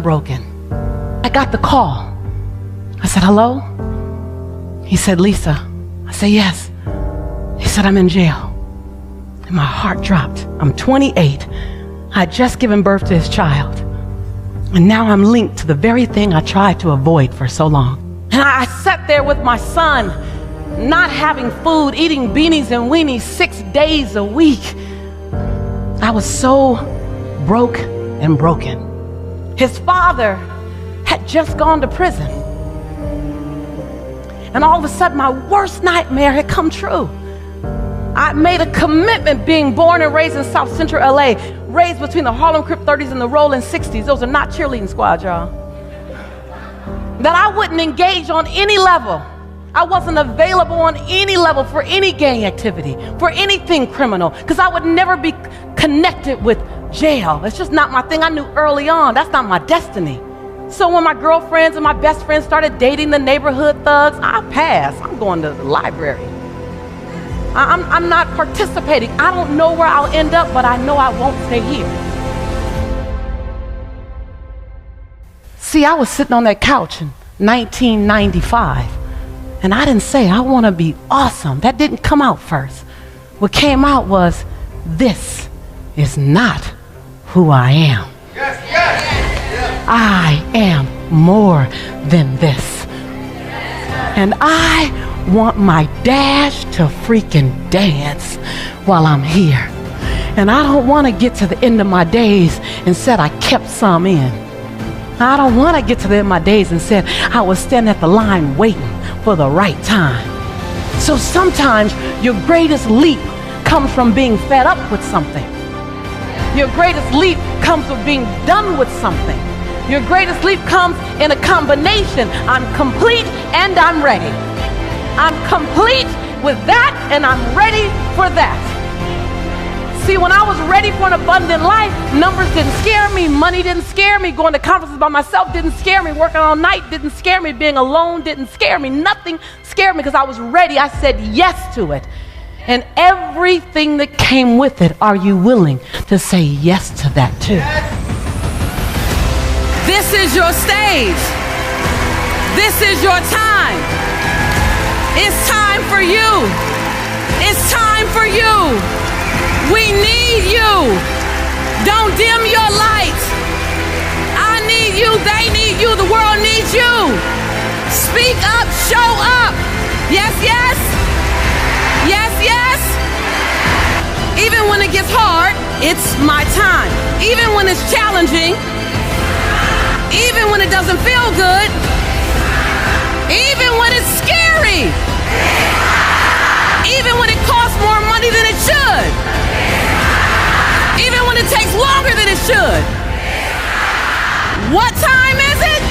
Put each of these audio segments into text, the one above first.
broken. I got the call. I said, hello? He said, Lisa. I said, yes. He said, I'm in jail. And my heart dropped. I'm 28. I had just given birth to his child. And now I'm linked to the very thing I tried to avoid for so long. And I sat there with my son, not having food, eating beanies and weenies 6 days a week. I was so broke and broken. His father had just gone to prison. And all of a sudden, my worst nightmare had come true. I made a commitment, being born and raised in South Central LA, raised between the Harlem Crip 30s and the Rolling 60s. Those are not cheerleading squads, y'all. That I wouldn't engage on any level. I wasn't available on any level for any gang activity, for anything criminal, because I would never be connected with jail. It's just not my thing. I knew early on that's not my destiny. So when my girlfriends and my best friends started dating the neighborhood thugs, I passed. I'm going to the library. I'm not participating. I don't know where I'll end up, but I know I won't stay here. See, I was sitting on that couch in 1995, and I didn't say, I want to be awesome. That didn't come out first. What came out was, this is not who I am. Yes, yes, yes. I am more than this. And I want my dash to freaking dance while I'm here. And I don't want to get to the end of my days and said I kept some in. I don't want to get to the end of my days and said I was standing at the line waiting for the right time. So sometimes your greatest leap comes from being fed up with something. Your greatest leap comes from being done with something. Your greatest leap comes in a combination. I'm complete and I'm ready. I'm complete with that and I'm ready for that. See, when I was ready for an abundant life, numbers didn't scare me, money didn't scare me, going to conferences by myself didn't scare me, working all night didn't scare me, being alone didn't scare me, nothing scared me because I was ready. I said yes to it. And everything that came with it, are you willing to say yes to that too? This is your stage. This is your time. It's time for you. It's time for you. We need you. Don't dim your light. I need you. They need you. The world needs you. Speak up. Show up. Yes, yes. Yes, yes. Even when it gets hard, it's my time. Even when it's challenging, even when it doesn't feel good, even when it's scary, even when it costs more money than it should, even when it takes longer than it should. What time is it?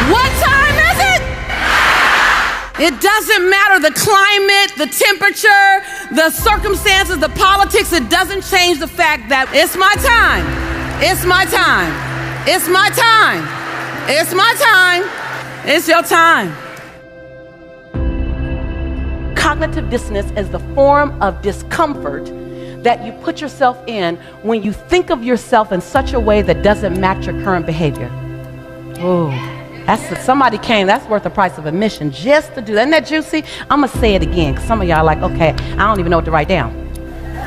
What time is it? It doesn't matter the climate, the temperature, the circumstances, the politics. It doesn't change the fact that it's my time. It's my time. It's my time. It's my time. It's your time. Cognitive dissonance is the form of discomfort that you put yourself in when you think of yourself in such a way that doesn't match your current behavior. Oh, somebody came, that's worth the price of admission just to do that. Isn't that juicy? I'm gonna say it again because some of y'all are like, okay, I don't even know what to write down.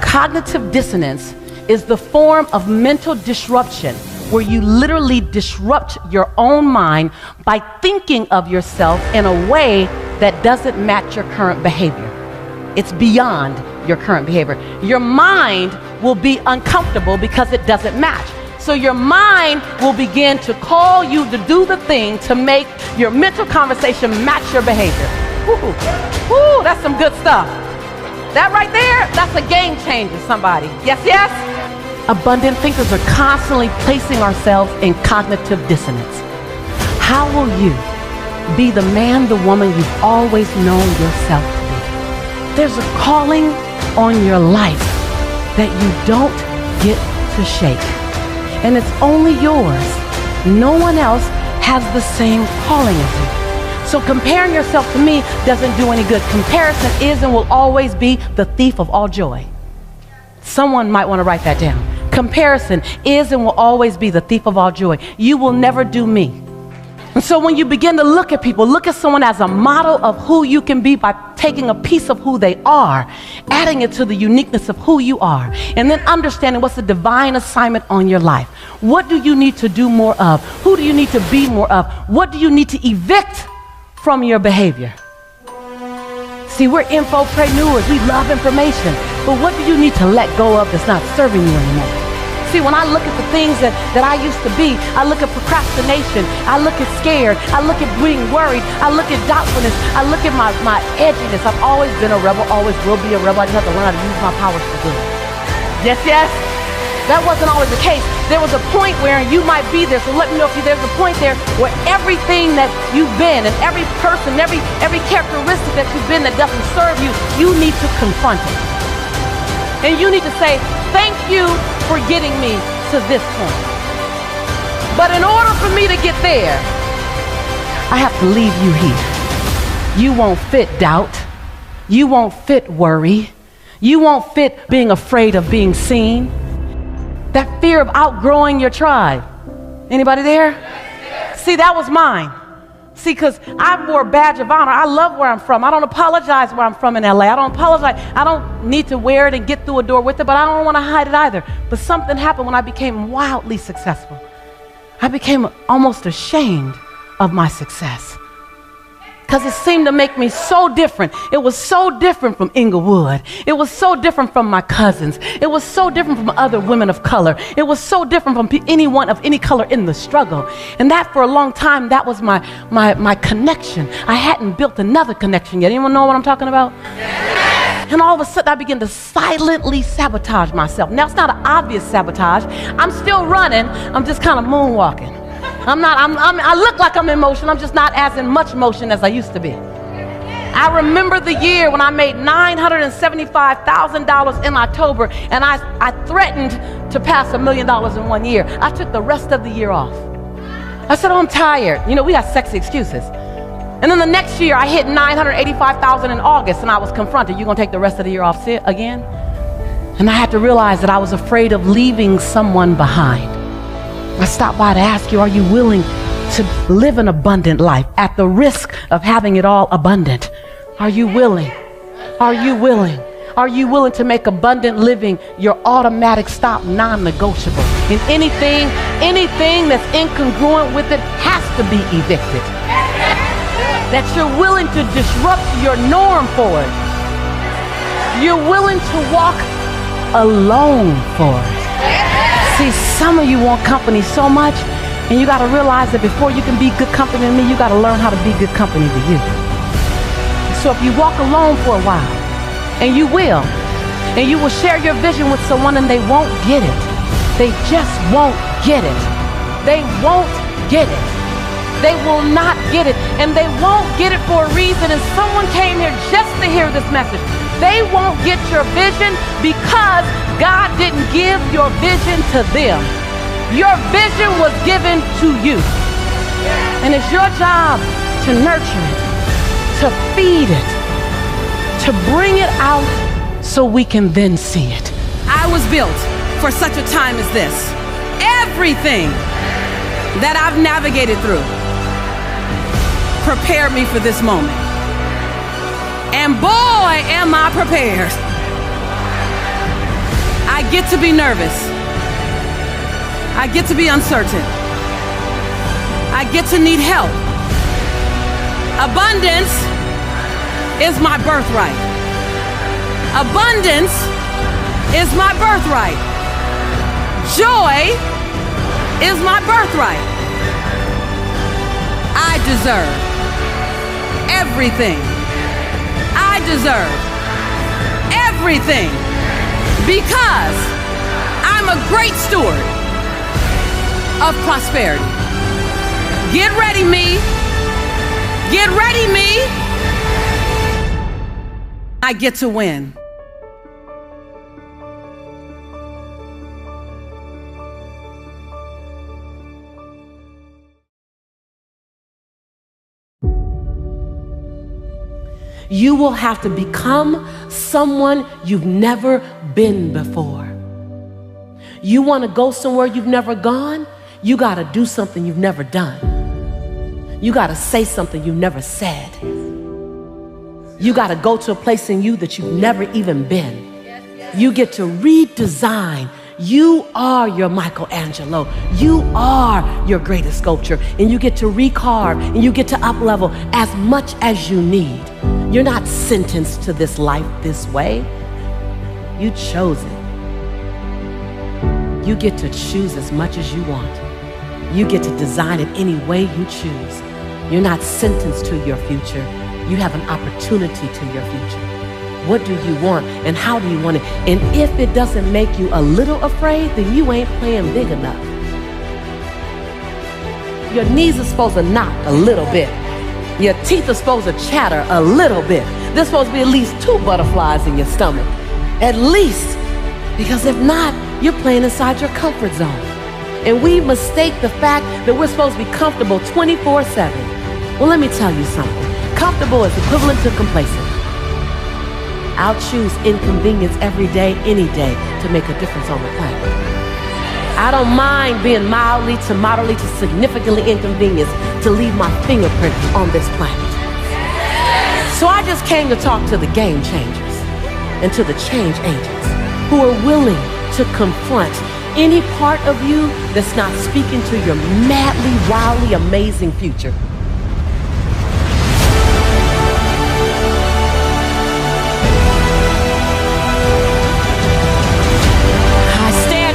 Cognitive dissonance is the form of mental disruption where you literally disrupt your own mind by thinking of yourself in a way that doesn't match your current behavior. It's beyond your current behavior. Your mind will be uncomfortable because it doesn't match. So your mind will begin to call you to do the thing to make your mental conversation match your behavior. Ooh, that's some good stuff. That right there, that's a game changer, somebody. Yes, yes? Abundant thinkers are constantly placing ourselves in cognitive dissonance. How will you be the man, the woman you've always known yourself to be? There's a calling on your life that you don't get to shake. And it's only yours. No one else has the same calling as you. So comparing yourself to me doesn't do any good. Comparison is and will always be the thief of all joy. Someone might want to write that down. Comparison is and will always be the thief of all joy. You will never do me. And so when you begin to look at people, look at someone as a model of who you can be by taking a piece of who they are, adding it to the uniqueness of who you are, and then understanding what's the divine assignment on your life. What do you need to do more of? Who do you need to be more of? What do you need to evict from your behavior? See, we're infopreneurs. We love information. But what do you need to let go of that's not serving you anymore? See, when I look at the things that I used to be, I look at procrastination, I look at scared, I look at being worried, I look at doubtfulness, I look at my edginess. I've always been a rebel, always will be a rebel. I just have to learn how to use my powers for good. Yes, yes? That wasn't always the case. There was a point where you might be there, so let me know if there's a point there where everything that you've been and every person, every characteristic that you've been that doesn't serve you, you need to confront it. And you need to say, thank you for getting me to this point. But in order for me to get there, I have to leave you here. You won't fit doubt. You won't fit worry. You won't fit being afraid of being seen. That fear of outgrowing your tribe. Anybody there? See, that was mine. See, because I wore a badge of honor. I love where I'm from. I don't apologize where I'm from in LA. I don't apologize. I don't need to wear it and get through a door with it, but I don't want to hide it either. But something happened when I became wildly successful. I became almost ashamed of my success because it seemed to make me so different. It was so different from Inglewood. It was so different from my cousins. It was so different from other women of color. It was so different from anyone of any color in the struggle. And that for a long time, that was my connection. I hadn't built another connection yet. Anyone know what I'm talking about? And all of a sudden, I began to silently sabotage myself. Now, it's not an obvious sabotage. I'm still running. I'm just kind of moonwalking. I look like I'm in motion. I'm just not as in much motion as I used to be. I remember the year when I made $975,000 in October, and I threatened to pass $1 million in 1 year. I took the rest of the year off. I said, oh, I'm tired. You know, we got sexy excuses. And then the next year, I hit $985,000 in August, and I was confronted. You gonna take the rest of the year off again? And I had to realize that I was afraid of leaving someone behind. I stopped by to ask you, are you willing to live an abundant life at the risk of having it all abundant? Are you willing? Are you willing? Are you willing to make abundant living your automatic stop, non-negotiable? And anything that's incongruent with it has to be evicted. That you're willing to disrupt your norm for it. You're willing to walk alone for it. See, some of you want company so much, and you got to realize that before you can be good company to me, you got to learn how to be good company to you. So if you walk alone for a while, and you will share your vision with someone and they won't get it. They just won't get it. They won't get it. They will not get it, and they won't get it for a reason. And someone came here just to hear this message. They won't get your vision because God didn't give your vision to them. Your vision was given to you. And it's your job to nurture it, to feed it, to bring it out so we can then see it. I was built for such a time as this. Everything that I've navigated through prepared me for this moment. And boy, am I prepared. I get to be nervous. I get to be uncertain. I get to need help. Abundance is my birthright. Abundance is my birthright. Joy is my birthright. I deserve everything. I deserve everything because I'm a great steward of prosperity. Get ready, me. Get ready, me. I get to win. You will have to become someone you've never been before. You want to go somewhere you've never gone? You got to do something you've never done. You got to say something you've never said. You got to go to a place in you that you've never even been. You get to redesign. You are your Michelangelo. You are your greatest sculpture. And you get to recarve and you get to up-level as much as you need. You're not sentenced to this life this way. You chose it. You get to choose as much as you want. You get to design it any way you choose. You're not sentenced to your future. You have an opportunity to your future. What do you want and how do you want it? And if it doesn't make you a little afraid, then you ain't playing big enough. Your knees are supposed to knock a little bit. Your teeth are supposed to chatter a little bit. There's supposed to be at least 2 butterflies in your stomach. At least. Because if not, you're playing inside your comfort zone. And we mistake the fact that we're supposed to be comfortable 24/7. Well, let me tell you something. Comfortable is equivalent to complacent. I'll choose inconvenience every day, any day, to make a difference on the planet. I don't mind being mildly to moderately to significantly inconvenienced to leave my fingerprint on this planet. So I just came to talk to the game changers and to the change agents who are willing to confront any part of you that's not speaking to your madly, wildly amazing future.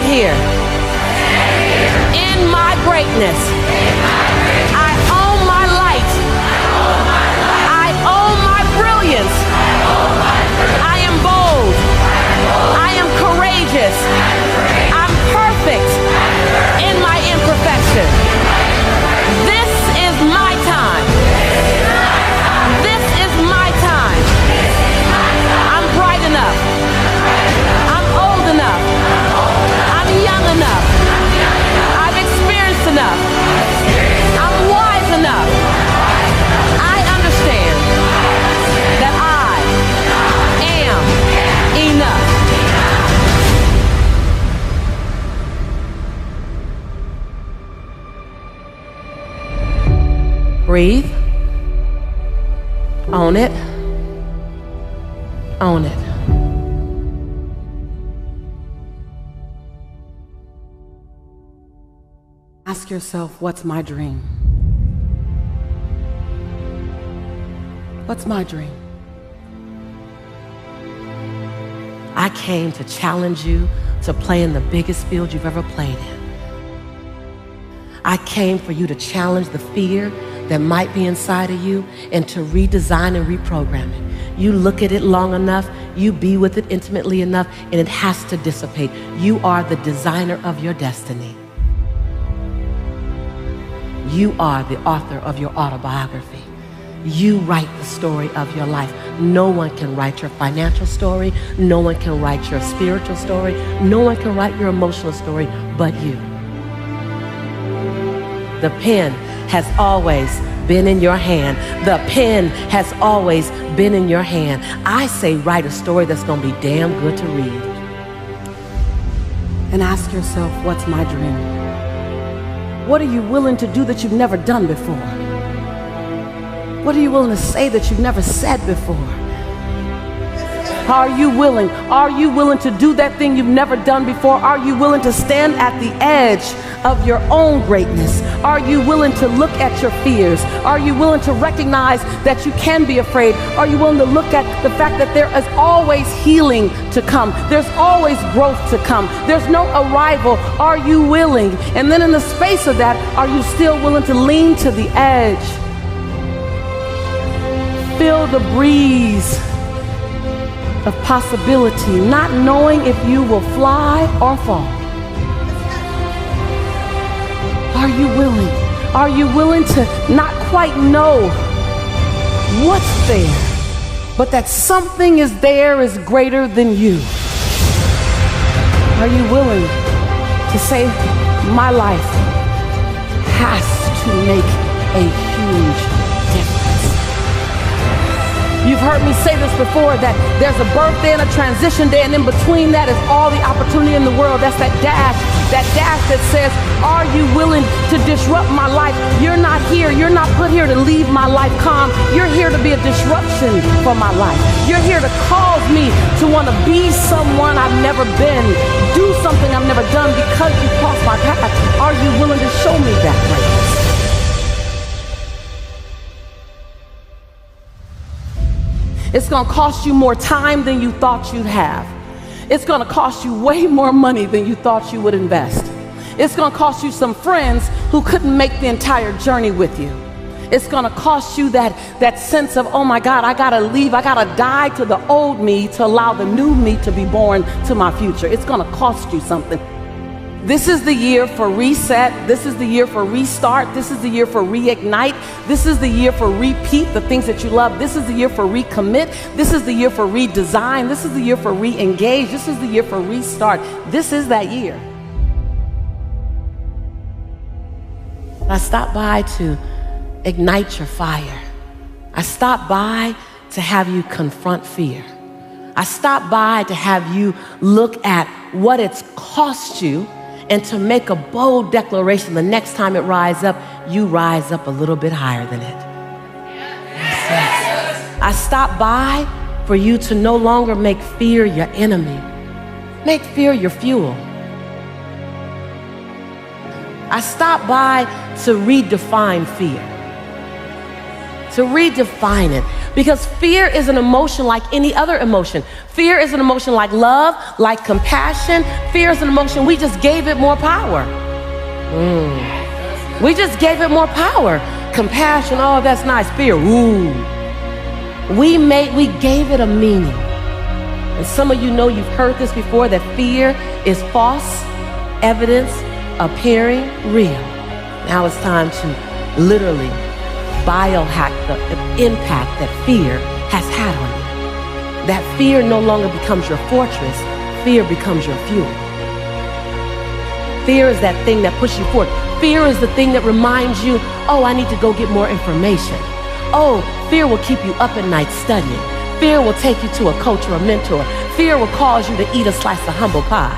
Here. In my greatness, I own my light. I own my brilliance. I am bold. I am courageous. I'm perfect in my imperfection. This is my time. This is my time. I'm bright enough. I'm old enough. Young enough. I've experienced enough. I'm wise enough. I understand that I am enough. Breathe. Own it. Own it. Ask yourself, what's my dream? What's my dream? I came to challenge you to play in the biggest field you've ever played in. I came for you to challenge the fear that might be inside of you and to redesign and reprogram it. You look at it long enough, you be with it intimately enough, and it has to dissipate. You are the designer of your destiny. You are the author of your autobiography. You write the story of your life. No one can write your financial story. No one can write your spiritual story. No one can write your emotional story but you. The pen has always been in your hand. The pen has always been in your hand. I say write a story that's going to be damn good to read. And ask yourself, what's my dream? What are you willing to do that you've never done before? What are you willing to say that you've never said before? Are you willing? Are you willing to do that thing you've never done before? Are you willing to stand at the edge of your own greatness? Are you willing to look at your fears? Are you willing to recognize that you can be afraid? Are you willing to look at the fact that there is always healing to come? There's always growth to come. There's no arrival. Are you willing? And then in the space of that, are you still willing to lean to the edge? Feel the breeze of possibility, not knowing if you will fly or fall. Are you willing? Are you willing to not quite know what's there, but that something is there is greater than you? Are you willing to say, my life has to make a huge difference? You you've heard me say this before, that there's a birthday and a transition day, and in between that is all the opportunity in the world. That's that dash that says, are you willing to disrupt my life? You're not put here to leave my life calm. You're here to be a disruption for my life. You're here to cause me to want to be someone I've never been, do something I've never done because you crossed my path. Are you willing to show me that greatness? It's going to cost you more time than you thought you'd have. It's going to cost you way more money than you thought you would invest. It's going to cost you some friends who couldn't make the entire journey with you. It's going to cost you that sense of, oh my God, I got to leave. I got to die to the old me to allow the new me to be born to my future. It's going to cost you something. This is the year for reset. This is the year for restart. This is the year for reignite. This is the year for repeat the things that you love. This is the year for recommit. This is the year for redesign. This is the year for re-engage. This is the year for restart. This is that year. I stopped by to ignite your fire. I stopped by to have you confront fear. I stopped by to have you look at what it's cost you and to make a bold declaration the next time it rises up, you rise up a little bit higher than it. Yes. I stopped by for you to no longer make fear your enemy. Make fear your fuel. I stopped by to redefine fear. To redefine it. Because fear is an emotion like any other emotion. Fear is an emotion like love, like compassion. Fear is an emotion, we just gave it more power. We just gave it more power. Compassion, oh, that's nice. Fear, ooh. We gave it a meaning. And some of you know you've heard this before, that fear is false evidence appearing real. Now it's time to literally biohack the impact that fear has had on you. That fear no longer becomes your fortress, fear becomes your fuel. Fear is that thing that pushes you forward. Fear is the thing that reminds you, oh, I need to go get more information. Oh, fear will keep you up at night studying. Fear will take you to a coach or a mentor. Fear will cause you to eat a slice of humble pie.